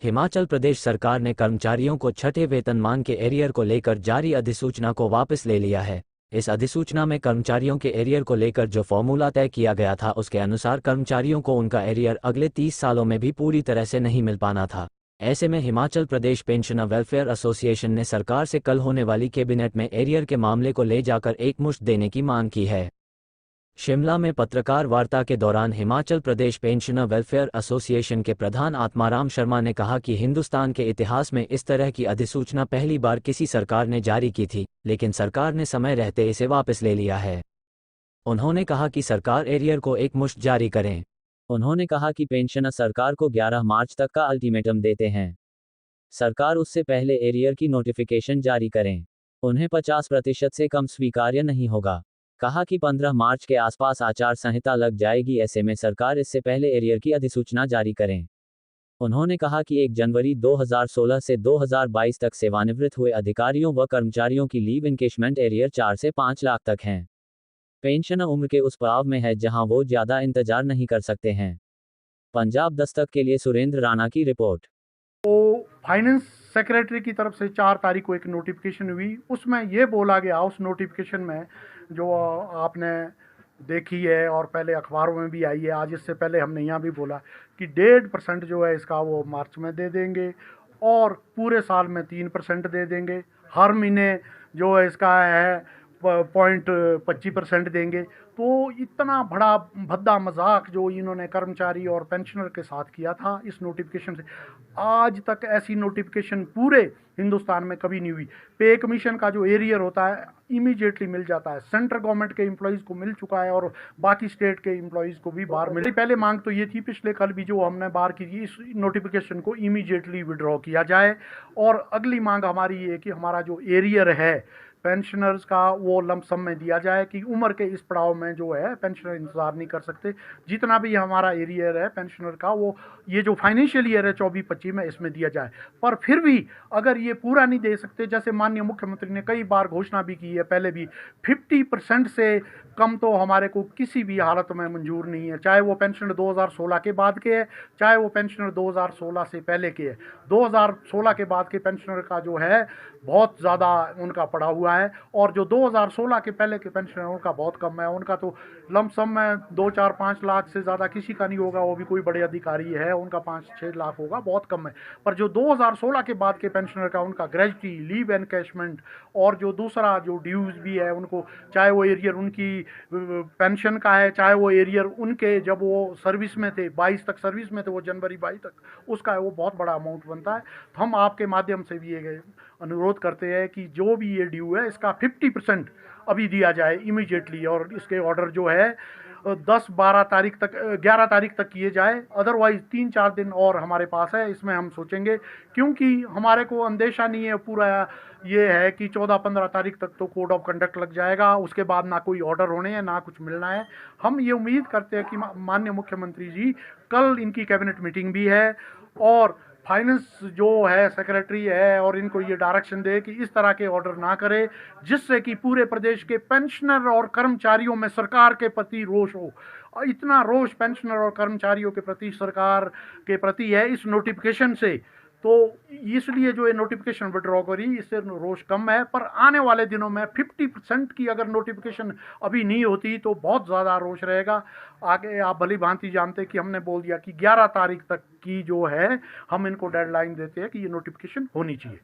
हिमाचल प्रदेश सरकार ने कर्मचारियों को छठे वेतनमान के एरियर को लेकर जारी अधिसूचना को वापस ले लिया है। इस अधिसूचना में कर्मचारियों के एरियर को लेकर जो फॉर्मूला तय किया गया था उसके अनुसार कर्मचारियों को उनका एरियर अगले 30 सालों में भी पूरी तरह से नहीं मिल पाना था। ऐसे में Himachal Pradesh pensioner welfare association ने सरकार से कल होने वाली कैबिनेट में एरियर के मामले को ले जाकर एकमुश्त देने की मांग की है। शिमला में पत्रकार वार्ता के दौरान Himachal Pradesh pensioner welfare association के प्रधान आत्माराम शर्मा ने कहा कि हिंदुस्तान के इतिहास में इस तरह की अधिसूचना पहली बार किसी सरकार ने जारी की थी, लेकिन सरकार ने समय रहते इसे वापस ले लिया है। उन्होंने कहा कि सरकार एरियर को एकमुश्त जारी करें। उन्होंने कहा कि पेंशनर सरकार को 11 मार्च तक का अल्टीमेटम देते हैं। सरकार उससे पहले एरियर की नोटिफिकेशन जारी करें। उन्हें 50% से कम स्वीकार्य नहीं होगा। कहा कि 15 मार्च के आसपास आचार संहिता लग जाएगी, ऐसे में सरकार इससे पहले एरियर की अधिसूचना जारी करें। उन्होंने कहा कि 1 जनवरी 2016 से 2022 तक सेवानिवृत्त हुए अधिकारियों व कर्मचारियों की लीव इंकेशमेंट एरियर 4 से 5 लाख तक हैं। पेंशनर उम्र के उस पड़ाव में है जहां वो ज़्यादा इंतजार नहीं कर सकते हैं। पंजाब दस्तक के लिए सुरेंद्र राणा की रिपोर्ट। तो फाइनेंस सेक्रेटरी की तरफ से 4 तारीख को एक नोटिफिकेशन हुई, उसमें ये बोला गया, उस नोटिफिकेशन में जो आपने देखी है और पहले अखबारों में भी आई है, आज इससे पहले हमने यहाँ भी बोला कि 1.5% जो है इसका वो मार्च में दे देंगे और पूरे साल में 3% दे देंगे। हर महीने जो है इसका है 0.25% देंगे। तो इतना बड़ा भद्दा मजाक जो इन्होंने कर्मचारी और पेंशनर के साथ किया था इस नोटिफिकेशन से, आज तक ऐसी नोटिफिकेशन पूरे हिंदुस्तान में कभी नहीं हुई। पे कमीशन का जो एरियर होता है इमीडिएटली मिल जाता है। सेंट्रल गवर्नमेंट के एम्प्लॉयज़ को मिल चुका है और बाकी स्टेट के एम्प्लॉयज़ को भी बाहर मिली। पहले मांग तो ये थी, पिछले कल भी जो हमने बाहर की थी, इस नोटिफिकेशन को इमीडिएटली विड्रॉ किया जाए। और अगली मांग हमारी ये कि हमारा जो एरियर है पेंशनर्स का वो लमसम में दिया जाए कि उम्र के इस पड़ाव में जो है पेंशनर इंतज़ार नहीं कर सकते। जितना भी हमारा एरियर है पेंशनर का वो ये जो फाइनेंशियल ईयर है 24-25 में इसमें दिया जाए। पर फिर भी अगर ये पूरा नहीं दे सकते, जैसे माननीय मुख्यमंत्री ने कई बार घोषणा भी की है पहले भी, 50% से कम तो हमारे को किसी भी हालत में मंजूर नहीं है, चाहे वो पेंशनर 2016 के बाद के है, चाहे वो पेंशनर 2016 से पहले के है। 2016 के बाद के पेंशनर का जो है बहुत ज़्यादा उनका पड़ा हुआ है और जो 2016 के पहले के पेंशनर उनका बहुत कम है। उनका तो लमसम में 2-4-5 लाख से ज़्यादा किसी का नहीं होगा, वो भी कोई बड़े अधिकारी है, उनका 5-6 लाख होगा, बहुत कम है। पर जो 2016 के बाद के पेंशनर का उनका ग्रेजुटी, लीव एनकैशमेंट और जो दूसरा जो ड्यूज भी है उनको, चाहे वो एरियर उनकी पेंशन का है, चाहे वो एरियर उनके जब वो सर्विस में थे 22 तक सर्विस में थे, वो जनवरी 22 तक उसका है, वो बहुत बड़ा अमाउंट बनता है। तो हम आपके माध्यम से भी ये अनुरोध करते हैं कि जो भी ये ड्यू है इसका 50% अभी दिया जाए इमीडिएटली और इसके ऑर्डर जो है 10-12 तारीख तक 11 तारीख तक किए जाए। अदरवाइज 3-4 दिन और हमारे पास है, इसमें हम सोचेंगे, क्योंकि हमारे को अंदेशा नहीं है पूरा ये है कि 14-15 तारीख तक तो कोड ऑफ कंडक्ट लग जाएगा, उसके बाद ना कोई ऑर्डर होने हैं ना कुछ मिलना है। हम ये उम्मीद करते हैं कि माननीय मुख्यमंत्री जी, कल इनकी कैबिनेट मीटिंग भी है और फाइनेंस जो है सेक्रेटरी है और इनको ये डायरेक्शन दे कि इस तरह के ऑर्डर ना करे, जिससे कि पूरे प्रदेश के पेंशनर और कर्मचारियों में सरकार के प्रति रोष हो। इतना रोष पेंशनर और कर्मचारियों के प्रति, सरकार के प्रति है इस नोटिफिकेशन से, तो इसलिए जो ये नोटिफिकेशन विड्रॉ करी, इससे रोष कम है। पर आने वाले दिनों में 50% की अगर नोटिफिकेशन अभी नहीं होती तो बहुत ज़्यादा रोष रहेगा। आगे आप भली भांति जानते कि हमने बोल दिया कि 11 तारीख तक की जो है हम इनको डेडलाइन देते हैं कि ये नोटिफिकेशन होनी चाहिए।